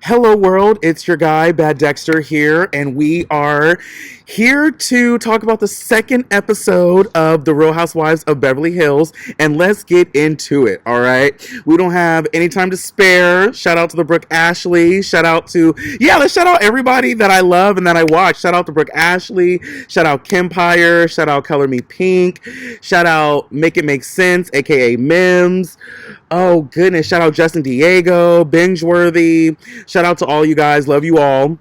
Hello, world. It's your guy, Bad Dexter, here, and we are here to talk about the second episode of The Real Housewives of Beverly Hills, and let's get into it, all right? We don't have any time to spare. Shout out to the Brooke Ashley. Let's shout out everybody that I love and that I watch. Shout out to Brooke Ashley. Shout out Kempire. Shout out Color Me Pink. Shout out Make It Make Sense, aka Mims. Oh, goodness. Shout out Justin Diego, Bingeworthy. Shout out to all you guys. Love you all.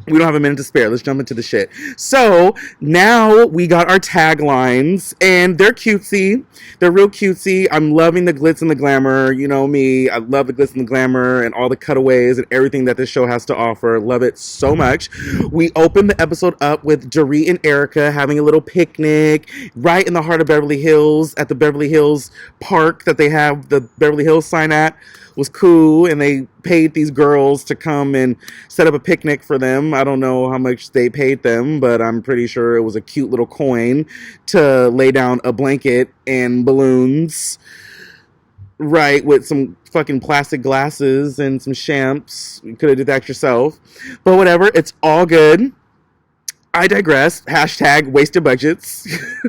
We don't have a minute to spare. Let's jump into the shit. So now we got our taglines, and they're cutesy. They're real cutesy. I'm loving the glitz and the glamour. You know me. I love the glitz and the glamour and all the cutaways and everything that this show has to offer. Love it so much. We opened the episode up with Dorit and Erica having a little picnic right in the heart of Beverly Hills at the Beverly Hills Park that they have the Beverly Hills sign at. Was cool, and they paid these girls to come and set up a picnic for them. I don't know how much they paid them, but I'm pretty sure it was a cute little coin to lay down a blanket and balloons, right, with some fucking plastic glasses and some champs. You could have did that yourself, but whatever, it's all good. I digress. Hashtag wasted budgets.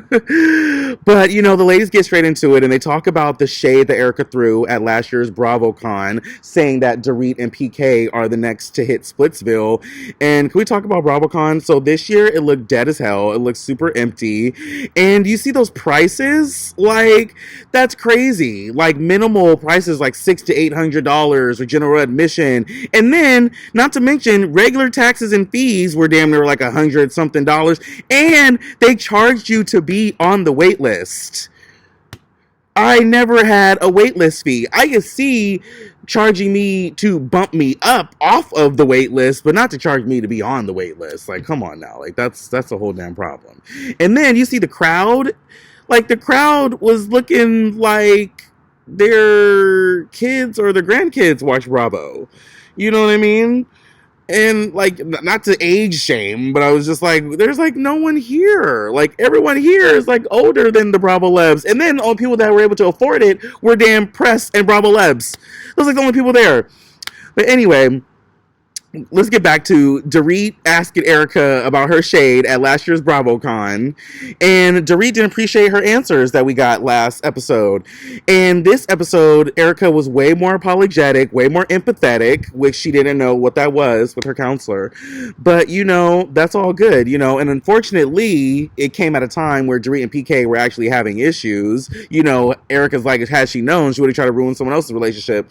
But, the ladies get straight into it, and they talk about the shade that Erica threw at last year's BravoCon, saying that Dorit and PK are the next to hit Splitsville. And can we talk about BravoCon? So this year, it looked dead as hell. It looked super empty. And you see those prices? Like, that's crazy. Like, minimal prices like $600 to $800 for general admission. And then, not to mention, regular taxes and fees were damn near like $100 something dollars, and they charged you to be on the wait list. I never had a wait list fee. I could see charging me to bump me up off of the wait list, but not to charge me to be on the wait list. Like, come on now. Like, that's a whole damn problem. And then you see the crowd. Like, the crowd was looking like their kids or their grandkids watch Bravo. You know what I mean? And, like, not to age shame, but I was just like, there's, like, no one here. Like, everyone here is, like, older than the Bravo Lebs. And then all people that were able to afford it were damn Press and Bravo Lebs. Those are, like, the only people there. But anyway, let's get back to Dorit asking Erica about her shade at last year's BravoCon. And Dorit didn't appreciate her answers that we got last episode. And this episode, Erica was way more apologetic, way more empathetic, which she didn't know what that was with her counselor. But, that's all good, And unfortunately, it came at a time where Dorit and PK were actually having issues. Erica's like, had she known, she would have tried to ruin someone else's relationship.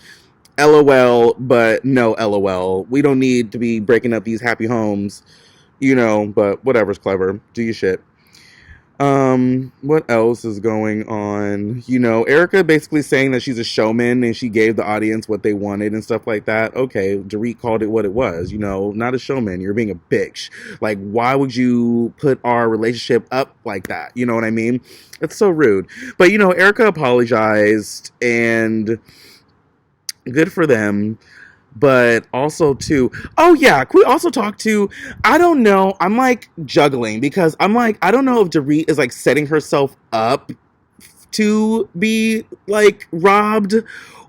LOL, but no LOL. We don't need to be breaking up these happy homes, but whatever's clever. Do your shit. What else is going on? Erica basically saying that she's a showman and she gave the audience what they wanted and stuff like that. Okay, Dorit called it what it was, not a showman. You're being a bitch. Like, why would you put our relationship up like that? You know what I mean? It's so rude. But, Erica apologized, and good for them. But also too, oh yeah, can we also talk to, I don't know, I'm like juggling because I'm like, I don't know if Dorit is like setting herself up to be like robbed,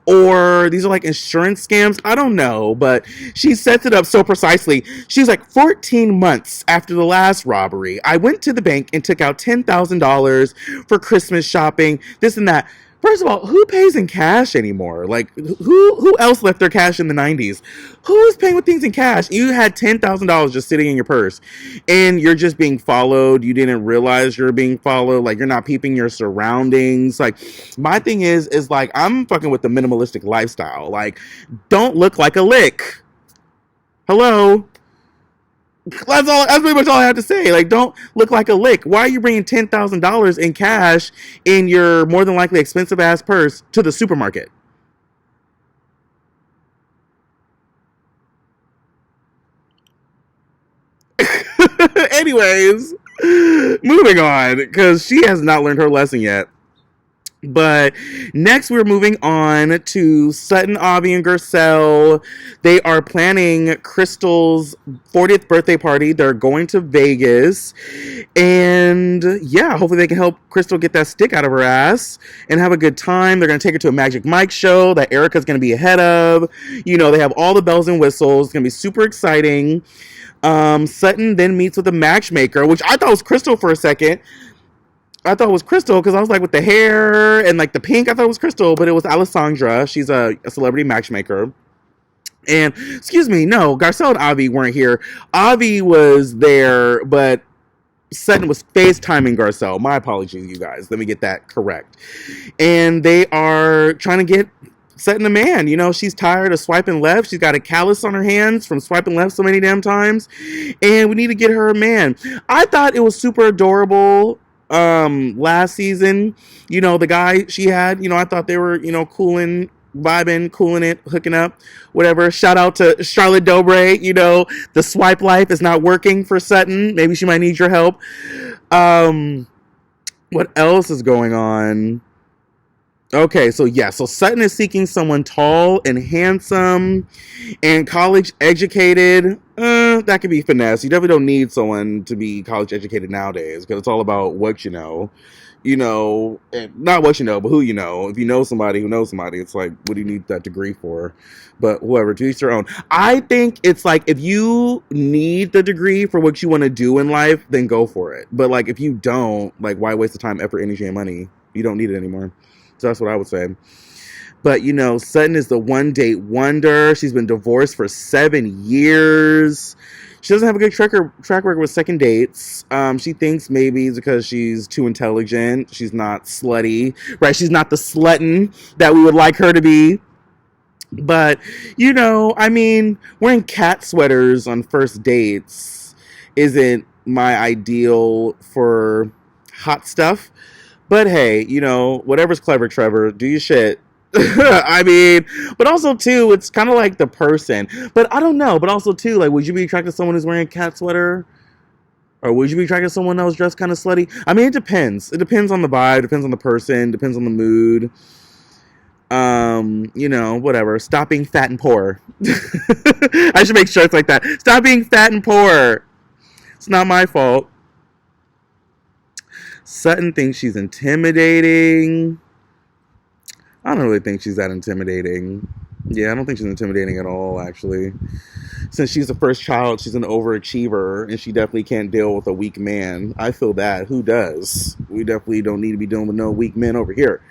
or these are like insurance scams. I don't know, but she sets it up so precisely. She's like, 14 months after the last robbery, I went to the bank and took out $10,000 for Christmas shopping, this and that. First of all, who pays in cash anymore? Like, who else left their cash in the 90s? Who is paying with things in cash? You had $10,000 just sitting in your purse, and you're just being followed. You didn't realize you're being followed. Like, you're not peeping your surroundings. Like, my thing is like, I'm fucking with the minimalistic lifestyle. Like, don't look like a lick. Hello? That's pretty much all I have to say. Like, don't look like a lick. Why are you bringing $10,000 in cash in your more than likely expensive ass purse to the supermarket? Anyways, moving on, because she has not learned her lesson yet. But next, we're moving on to Sutton, Avi, and Garcelle. They are planning Crystal's 40th birthday party. They're going to Vegas. And yeah, hopefully they can help Crystal get that stick out of her ass and have a good time. They're going to take her to a Magic Mike show that Erica's going to be ahead of. You know, they have all the bells and whistles. It's going to be super exciting. Sutton then meets with a matchmaker, which I thought was Crystal for a second. I thought it was Crystal because I was like, with the hair and like the pink, I thought it was Crystal, but it was Alessandra. She's a celebrity matchmaker. And excuse me, no, Garcelle and Avi weren't here. Avi was there, but Sutton was FaceTiming Garcelle. My apologies, you guys. Let me get that correct. And they are trying to get Sutton a man. You know, she's tired of swiping left. She's got a callus on her hands from swiping left so many damn times. And we need to get her a man. I thought it was super adorable last season. You know, the guy she had, you know, I thought they were, you know, cooling, vibing, cooling it, hooking up, whatever. Shout out to Charlotte Dobre. You know, the swipe life is not working for Sutton. Maybe she might need your help. What else is going on? Okay, so yeah, so Sutton is seeking someone tall and handsome and college educated. That could be finesse. You definitely don't need someone to be college educated nowadays because it's all about what you know. You know, and not what you know, but who you know. If you know somebody who knows somebody, it's like, what do you need that degree for? But whoever, to each their own. I think it's like, if you need the degree for what you want to do in life, then go for it. But like, if you don't, like, why waste the time, effort, energy, and money? You don't need it anymore. So that's what I would say. But, you know, Sutton is the one date wonder. She's been divorced for 7 years. She doesn't have a good track record with second dates. She thinks maybe it's because she's too intelligent. She's not slutty, right? She's not the slutton that we would like her to be. But, you know, I mean, wearing cat sweaters on first dates isn't my ideal for hot stuff. But hey, you know, whatever's clever, Trevor, do your shit. I mean, but also too, it's kind of like the person. But I don't know. But also too, like, would you be attracted to someone who's wearing a cat sweater? Or would you be attracted to someone that was dressed kind of slutty? I mean, it depends. It depends on the vibe, depends on the person, depends on the mood. You know, whatever. Stop being fat and poor. I should make shirts like that. Stop being fat and poor. It's not my fault. Sutton thinks she's intimidating. I don't really think she's that intimidating. Yeah, I don't think she's intimidating at all, actually. Since she's the first child, she's an overachiever, and she definitely can't deal with a weak man. I feel that. Who does? We definitely don't need to be dealing with no weak men over here.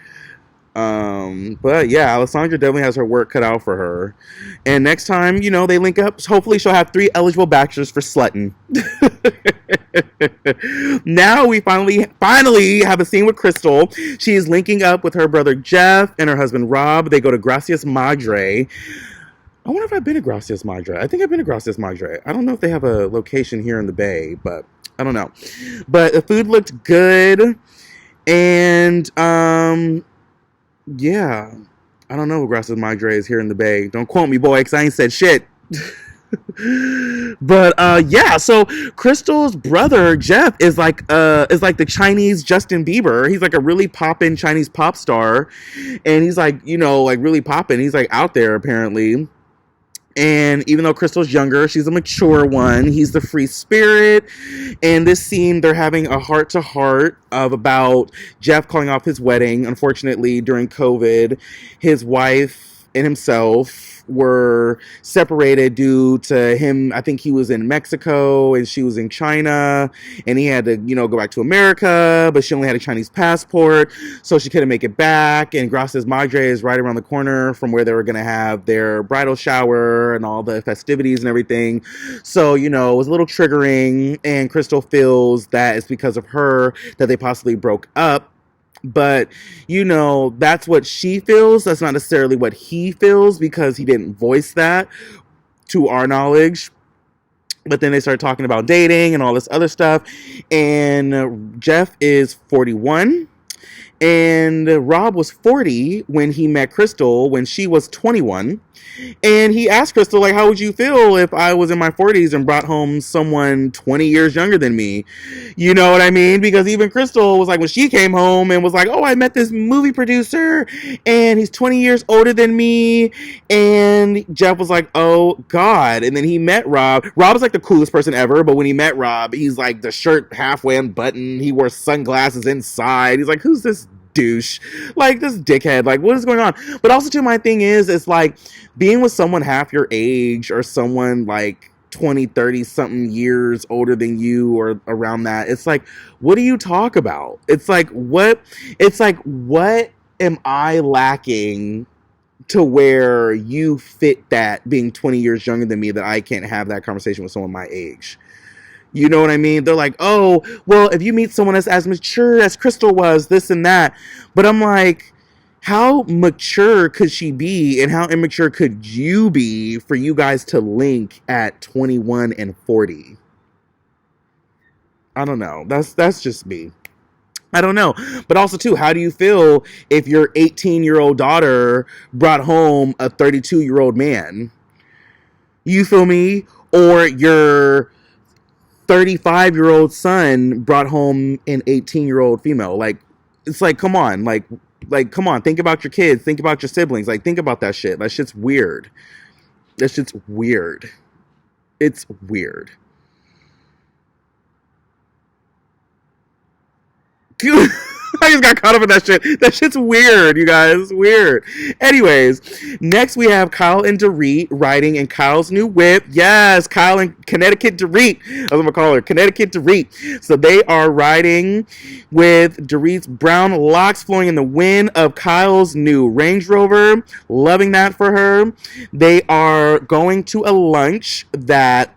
But yeah, Alessandra definitely has her work cut out for her. And next time, you know, they link up, hopefully she'll have 3 eligible bachelors for slutting. Now we finally have a scene with Crystal. She is linking up with her brother Jeff and her husband Rob. They go to Gracias Madre. I wonder if I've been to Gracias Madre. I think I've been to Gracias Madre. I don't know if they have a location here in the Bay, but I don't know. But the food looked good. And, yeah, I don't know who Gracias Madre is here in the Bay. Don't quote me, boy, because I ain't said shit. But yeah, so Crystal's brother Jeff is like the Chinese Justin Bieber. He's like a really poppin' Chinese pop star, and he's like, you know, like really poppin'. He's like out there apparently. And even though Crystal's younger, she's a mature one. He's the free spirit. And this scene, they're having a heart-to-heart of about Jeff calling off his wedding. Unfortunately, during COVID, his wife and himself were separated due to him. I think he was in Mexico and she was in China, and he had to, you know, go back to America, but she only had a Chinese passport, so she couldn't make it back. And Gracias Madre is right around the corner from where they were going to have their bridal shower and all the festivities and everything. So, you know, it was a little triggering, and Crystal feels that it's because of her that they possibly broke up. But, you know, that's what she feels. That's not necessarily what he feels, because he didn't voice that to our knowledge. But then they started talking about dating and all this other stuff. And Jeff is 41. And Rob was 40 when he met Crystal when she was 21. And he asked Crystal, like, how would you feel if I was in my 40s and brought home someone 20 years younger than me? You know what I mean? Because even Crystal was like, when she came home and was like, oh, I met this movie producer and he's 20 years older than me. And Jeff was like, oh, God. And then he met Rob. Rob was like the coolest person ever. But when he met Rob, he's like the shirt halfway unbuttoned. He wore sunglasses inside. He's like, who's this douche, like this dickhead, like what is going on? But also too, my thing is, it's like being with someone half your age or someone like 20, 30 something years older than you or around that. It's like, what do you talk about? It's like, what am I lacking to where you fit that being 20 years younger than me that I can't have that conversation with someone my age? You know what I mean? They're like, oh, well, if you meet someone that's as mature as Crystal was, this and that. But I'm like, how mature could she be and how immature could you be for you guys to link at 21 and 40? I don't know. That's just me. I don't know. But also, too, how do you feel if your 18-year-old daughter brought home a 32-year-old man? You feel me? Or your 35-year-old son brought home an 18-year-old female. Like, it's like, come on. Like, come on. Think about your kids. Think about your siblings. Like, think about that shit. That shit's weird. That shit's weird. It's weird. I just got caught up in that shit. That shit's weird, you guys. Weird. Anyways, next we have Kyle and Dorit riding in Kyle's new whip. Yes, Kyle and Connecticut Dorit. That's what I'm going to call her. Connecticut Dorit. So they are riding with Dorit's brown locks flowing in the wind of Kyle's new Range Rover. Loving that for her. They are going to a lunch that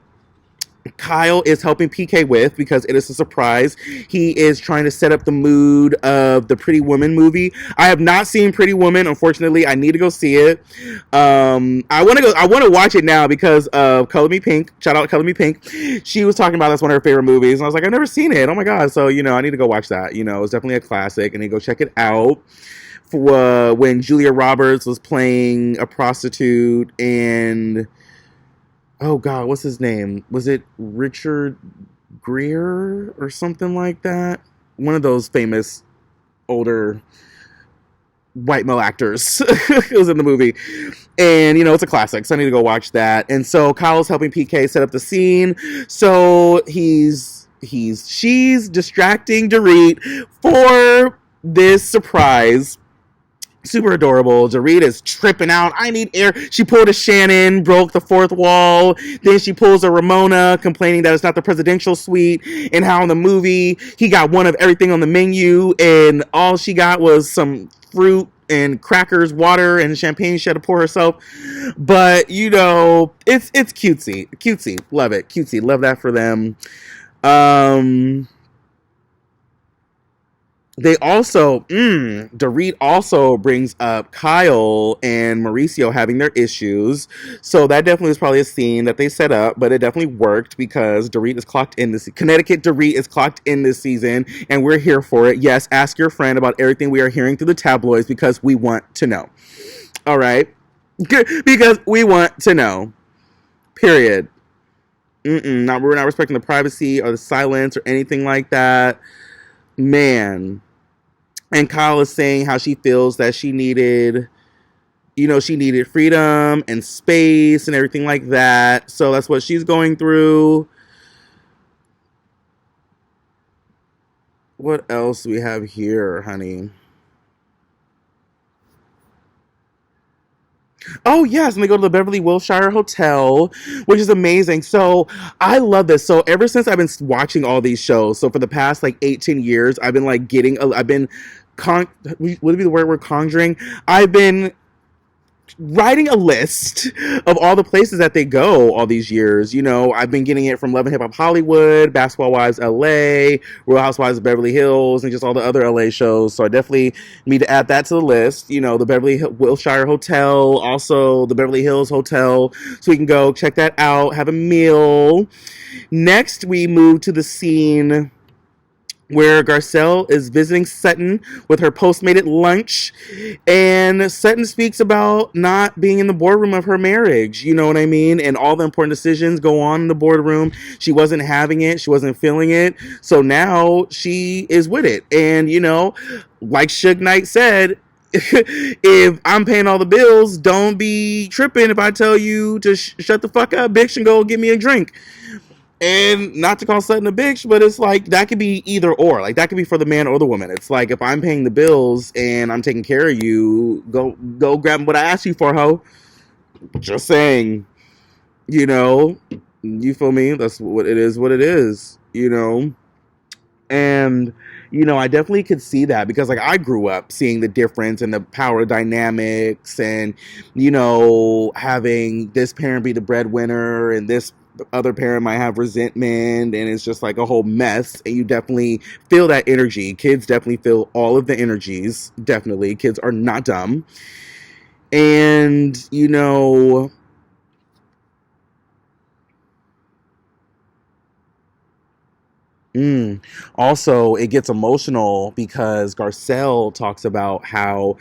Kyle is helping PK with because it is a surprise. He is trying to set up the mood of the Pretty Woman movie. I have not seen Pretty Woman, unfortunately. I need to go see it. I want to watch it now because of Color Me Pink. Shout out Color Me Pink. She was talking about that's one of her favorite movies, and I was like, I've never seen it. Oh my god! So I need to go watch that. It's definitely a classic, and then go check it out. For when Julia Roberts was playing a prostitute and. Oh God, what's his name? Was it Richard Gere or something like that? One of those famous older white male actors was in the movie. And, it's a classic, so I need to go watch that. And so Kyle's helping PK set up the scene. So she's distracting Dorit for this surprise. Super adorable. Dorit is tripping out. I need air. She pulled a Shannon, broke the fourth wall. Then she pulls a Ramona, complaining that it's not the presidential suite, and how in the movie he got one of everything on the menu, and all she got was some fruit and crackers, water, and champagne she had to pour herself. But it's cutesy. Love it. Cutesy. Love that for them. They also, Dorit also brings up Kyle and Mauricio having their issues. So that definitely was probably a scene that they set up, but it definitely worked because Dorit is clocked in this. Connecticut Dorit is clocked in this season, and we're here for it. Yes, ask your friend about everything we are hearing through the tabloids because we want to know. All right? Because we want to know. Period. We're not respecting the privacy or the silence or anything like that. Man. And Kyle is saying how she feels that she needed freedom and space and everything like that. So that's what she's going through. What else do we have here, honey? Oh, yes, and they go to the Beverly Wilshire Hotel, which is amazing. So I love this. So ever since I've been watching all these shows, so for the past 18 years, I've been would it be the word we're conjuring? I've been writing a list of all the places that they go all these years. I've been getting it from Love and Hip Hop Hollywood, Basketball Wives LA, Real Housewives of Beverly Hills, and just all the other LA shows. So I definitely need to add that to the list. The Beverly Wilshire Hotel, also the Beverly Hills Hotel. So we can go check that out, have a meal. Next, we move to the scene where Garcelle is visiting Sutton with her Postmated lunch, and Sutton speaks about not being in the boardroom of her marriage, you know what I mean? And all the important decisions go on in the boardroom. She wasn't having it, she wasn't feeling it, so now she is with it. And, you know, like Suge Knight said, if I'm paying all the bills, don't be tripping if I tell you to shut the fuck up, bitch, and go get me a drink. And not to call Sutton a bitch, but it's like that could be either or. Like that could be for the man or the woman. It's like if I'm paying the bills and I'm taking care of you, go grab what I asked you for, ho. Just saying, you know, you feel me? That's what it is. What it is, you know. And you know, I definitely could see that because like I grew up seeing the difference and the power dynamics, and you know, having this parent be the breadwinner and this other parent might have resentment, and it's just like a whole mess. And you definitely feel that energy. Kids definitely feel all of the energies. Definitely, kids are not dumb. And you know, also, it gets emotional because Garcelle talks about how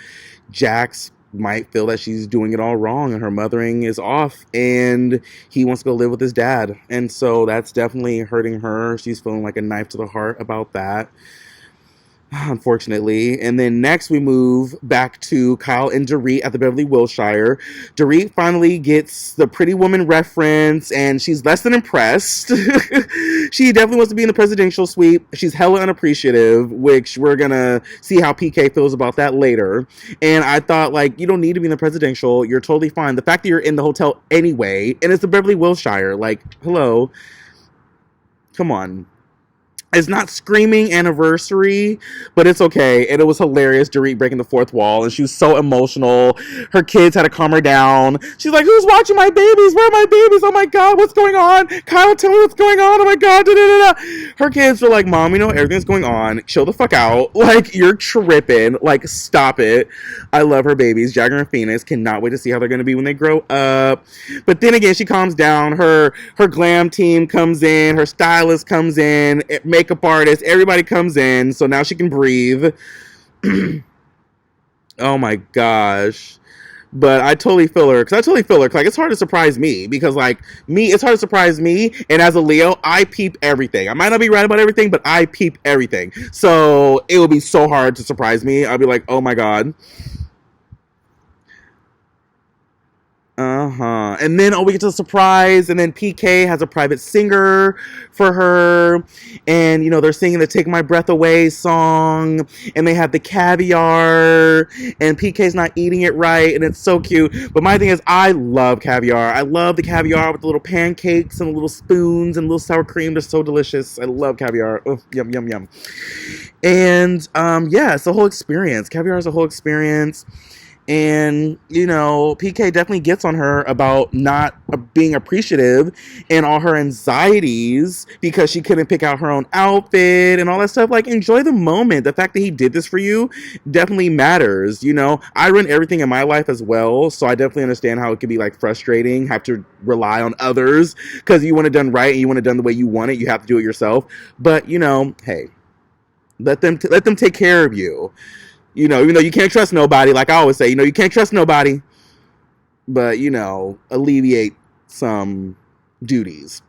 Jax might feel that she's doing it all wrong and her mothering is off, and he wants to go live with his dad. And so that's definitely hurting her. She's feeling like a knife to the heart about that, unfortunately. And then next we move back to Kyle and Dorit at the Beverly Wilshire. Dorit finally gets the Pretty Woman reference, and she's less than impressed. She definitely wants to be in the presidential suite. She's hella unappreciative, which we're gonna see how PK feels about that later. And I thought, like, you don't need to be in the presidential. You're totally fine. The fact that you're in the hotel anyway, and it's the Beverly Wilshire, like, hello, come on. It's not screaming anniversary, but it's okay. And it was hilarious, Dorit breaking the fourth wall, and she was so emotional. Her kids had to calm her down. She's like, who's watching my babies? Where are my babies? Oh my God, what's going on? Kyle, tell me what's going on. Oh my God, da, da, da, da. Her kids were like, Mom, you know, everything's going on. Chill the fuck out. Like, you're tripping. Like, stop it. I love her babies. Jagger and Phoenix. Cannot wait to see how they're going to be when they grow up. But then again, she calms down. Her glam team comes in. Her stylist comes in. Makeup artist, everybody comes in, so now she can breathe. Oh my gosh. But I totally feel her, because like, it's hard to surprise me, because like me, it's hard to surprise me, and as a Leo, I peep everything. I might not be right about everything, but I peep everything, so it would be so hard to surprise me. I'll be like, oh my God. And then we get to the surprise, and then PK has a private singer for her, and you know they're singing the "Take My Breath Away" song, and they have the caviar, and PK's not eating it right, and it's so cute. But my thing is, I love caviar. I love the caviar with the little pancakes and the little spoons and little sour cream. They're so delicious. I love caviar. Oh, yum yum yum. And yeah, it's a whole experience. Caviar is a whole experience. And, you know, PK definitely gets on her about not being appreciative and all her anxieties because she couldn't pick out her own outfit and all that stuff. Like, enjoy the moment. The fact that he did this for you definitely matters. You know, I run everything in my life as well, so I definitely understand how it can be, like, frustrating, have to rely on others because you want it done right and you want it done the way you want it. You have to do it yourself. But, you know, hey, let them take care of you. You know, even though you can't trust nobody, like I always say, you know, you can't trust nobody, but, you know, alleviate some duties.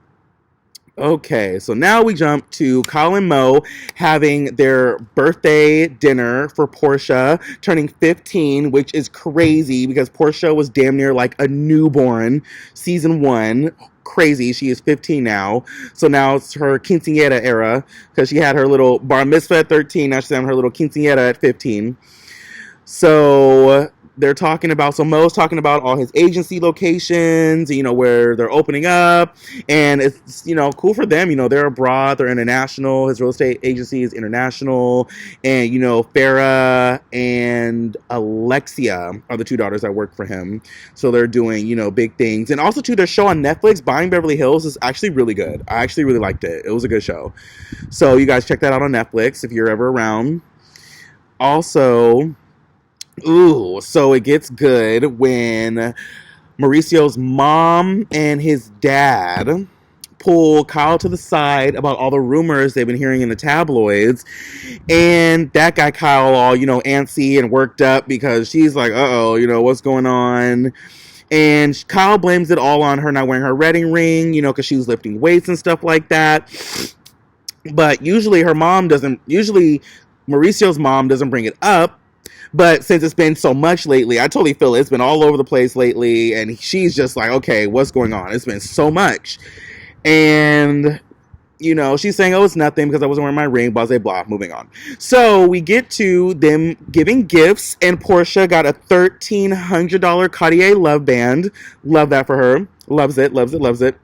Okay, so now we jump to Kyle and Mo having their birthday dinner for Portia, turning 15, which is crazy because Portia was damn near like a newborn, season 1. Crazy. She is 15 now. So now it's her quinceañera era because she had her little bar mitzvah at 13. Now she's having her little quinceañera at 15. So they're talking about, so Mo's talking about all his agency locations, you know, where they're opening up, and it's, you know, cool for them. You know, they're abroad, they're international. His real estate agency is international, and, you know, Farrah and Alexia are the two daughters that work for him. So they're doing, you know, big things. And also, too, their show on Netflix, Buying Beverly Hills, is actually really good. I actually really liked it. It was a good show. So you guys check that out on Netflix if you're ever around. Also, so it gets good when Mauricio's mom and his dad pull Kyle to the side about all the rumors they've been hearing in the tabloids. And that got Kyle all, antsy and worked up because she's like, uh-oh, what's going on? And Kyle blames it all on her not wearing her wedding ring, because she was lifting weights and stuff like that. But usually Mauricio's mom doesn't bring it up. But since it's been so much lately, I totally feel it's been all over the place lately. And she's just like, okay, what's going on? It's been so much. And, she's saying, oh, it's nothing because I wasn't wearing my ring, blah, blah, blah, moving on. So we get to them giving gifts, and Portia got a $1,300 Cartier love band. Love that for her. Loves it, loves it, loves it.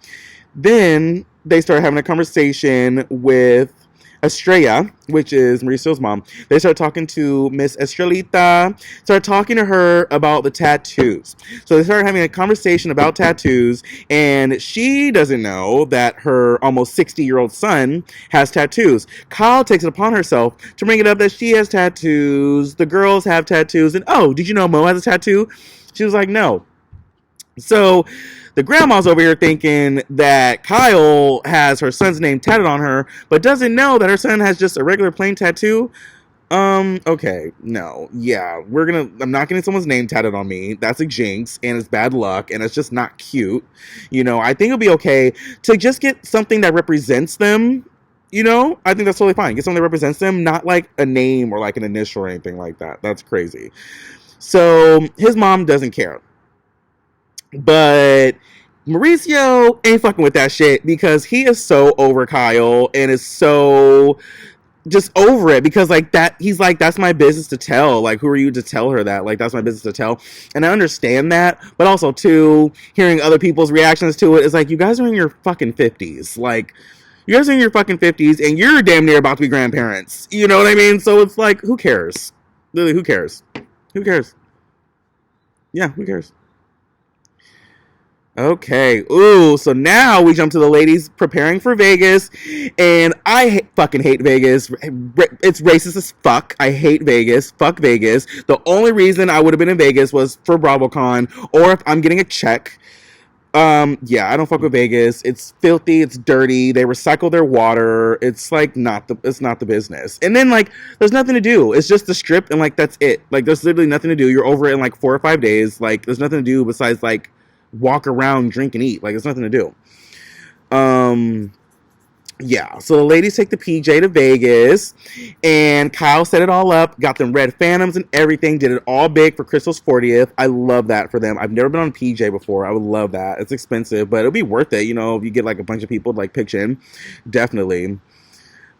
Then they start having a conversation with Estrella, which is Mauricio's mom. They start talking to Miss Estrelita, start talking to her about the tattoos. So they start having a conversation about tattoos, and she doesn't know that her almost 60-year-old son has tattoos. Kyle takes it upon herself to bring it up that she has tattoos, the girls have tattoos, and oh, did you know Mo has a tattoo? She was like, no. So the grandma's over here thinking that Kyle has her son's name tatted on her, but doesn't know that her son has just a regular plain tattoo. Okay, no, yeah, I'm not getting someone's name tatted on me. That's a jinx, and it's bad luck, and it's just not cute. I think it'll be okay to just get something that represents them. I think that's totally fine. Get something that represents them, not like a name or like an initial or anything like that. That's crazy. So his mom doesn't care. But Mauricio ain't fucking with that shit because he is so over Kyle and is so just over it because like that he's like, that's my business to tell. Like, who are you to tell her that? Like, that's my business to tell. And I understand that, but also too, hearing other people's reactions to it is like, you guys are in your fucking 50s. Like, you guys are in your fucking 50s and you're damn near about to be grandparents. You know what I mean? So it's like, who cares? Really, who cares? Who cares? Yeah, who cares? Okay. Ooh, so now we jump to the ladies preparing for Vegas, and I fucking hate Vegas. It's racist as fuck. I hate Vegas. Fuck Vegas. The only reason I would have been in Vegas was for BravoCon, or if I'm getting a check. Yeah, I don't fuck with Vegas. It's filthy. It's dirty. They recycle their water. It's like it's not the business. And then like, there's nothing to do. It's just the strip, and like that's it. Like, there's literally nothing to do. You're over it in like 4 or 5 days. Like, there's nothing to do besides like walk around, drink, and eat. Like, there's nothing to do. Yeah, so the ladies take the PJ to Vegas, and Kyle set it all up, got them red Phantoms and everything, did it all big for Crystal's 40th. I love that for them. I've never been on PJ before. I would love that. It's expensive, but it'll be worth it, if you get like a bunch of people to like pitch in. Definitely.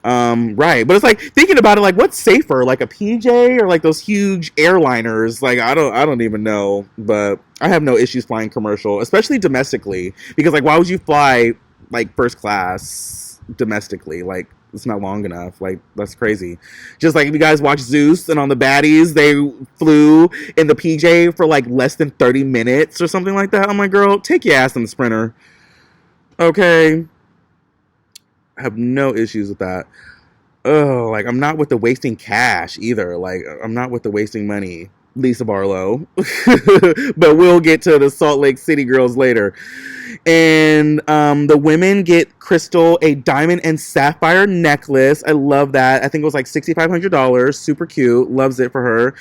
Right, but it's like, thinking about it, like, what's safer, like a PJ or like those huge airliners? Like, I don't even know, but I have no issues flying commercial, especially domestically, because like, why would you fly like first class domestically? Like, it's not long enough. Like, that's crazy. Just like if you guys watch Zeus, and on the baddies they flew in the PJ for like less than 30 minutes or something like that. I'm like, girl, take your ass in the Sprinter. Okay, I have no issues with that. Oh, like, I'm not with the wasting cash either. Like, I'm not with the wasting money, Lisa Barlow. But we'll get to the Salt Lake City girls later. And the women get Crystal a diamond and sapphire necklace. I love that. I think it was like $6,500. Super cute. Loves it for her.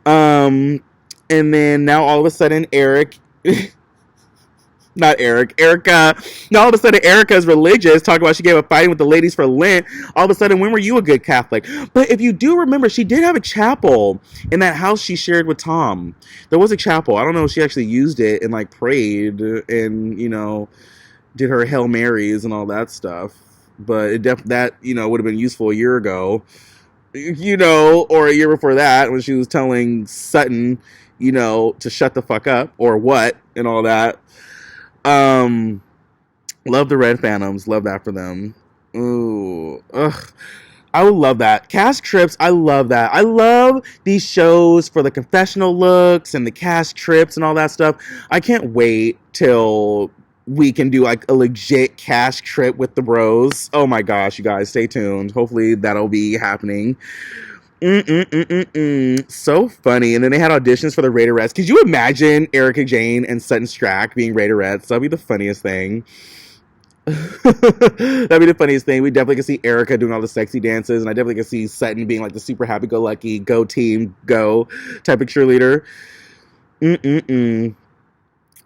And then now all of a sudden Erica. Now all of a sudden Erica is religious, talking about she gave up fighting with the ladies for Lent. All of a sudden, when were you a good Catholic? But if you do remember, she did have a chapel in that house she shared with Tom. There was a chapel. I don't know if she actually used it and like prayed and, did her Hail Marys and all that stuff. But that would have been useful a year ago, or a year before that, when she was telling Sutton, to shut the fuck up or what and all that. Love the red Phantoms. Love that for them. Ooh, ugh. I would love that. Cast trips, I love that. I love these shows for the confessional looks and the cast trips and all that stuff. I can't wait till we can do like a legit cast trip with the bros. Oh my gosh, you guys, stay tuned. Hopefully that'll be happening. So funny. And then they had auditions for the Raiderettes. Could you imagine Erica Jane and Sutton Strack being Raiderettes? That'd be the funniest thing. That'd be the funniest thing. We definitely can see Erica doing all the sexy dances, and I definitely can see Sutton being like the super happy-go-lucky, go team, go type of cheerleader. Mm-mm-mm.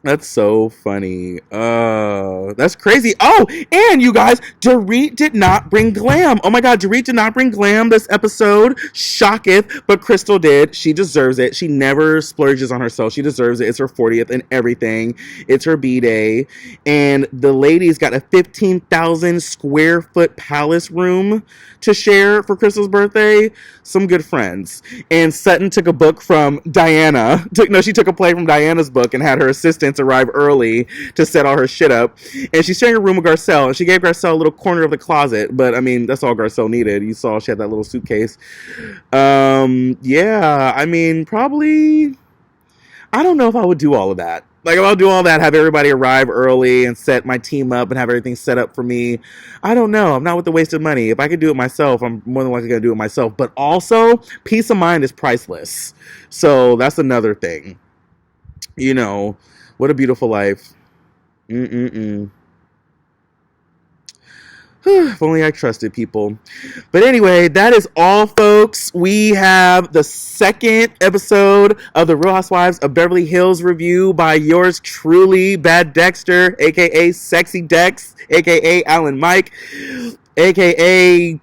That's so funny. That's crazy. Oh, and you guys, Dorit did not bring glam. Oh my God, Dorit did not bring glam this episode. Shocketh, but Crystal did. She deserves it. She never splurges on herself. She deserves it. It's her 40th and everything. It's her B-day. And the ladies got a 15,000 square foot palace room to share for Crystal's birthday. Some good friends. And Sutton took a book from Diana. She took a play from Diana's book and had her assistants arrive early to set all her shit up. And she's sharing a room with Garcelle. And she gave Garcelle a little corner of the closet. But, I mean, that's all Garcelle needed. You saw she had that little suitcase. Yeah, I mean, probably... I don't know if I would do all of that. Like, if I'll do all that, have everybody arrive early and set my team up and have everything set up for me. I don't know. I'm not with the wasted money. If I could do it myself, I'm more than likely going to do it myself. But also, peace of mind is priceless. So that's another thing. You know, what a beautiful life. If only I trusted people. But anyway, that is all, folks. We have the second episode of the Real Housewives of Beverly Hills review by yours truly, Bad Dexter, a.k.a. Sexy Dex, a.k.a. Alan Mike, a.k.a.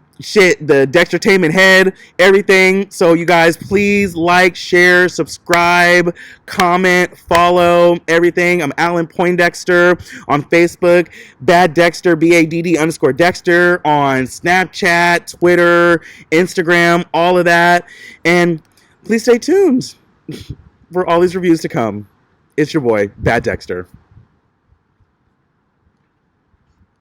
the Dextertainment head, everything. So you guys, please like, share, subscribe, comment, follow, everything. I'm Alan Poindexter on Facebook, Bad Dexter, BADD_Dexter on Snapchat, Twitter, Instagram, all of that. And please stay tuned for all these reviews to come. It's your boy, Bad Dexter.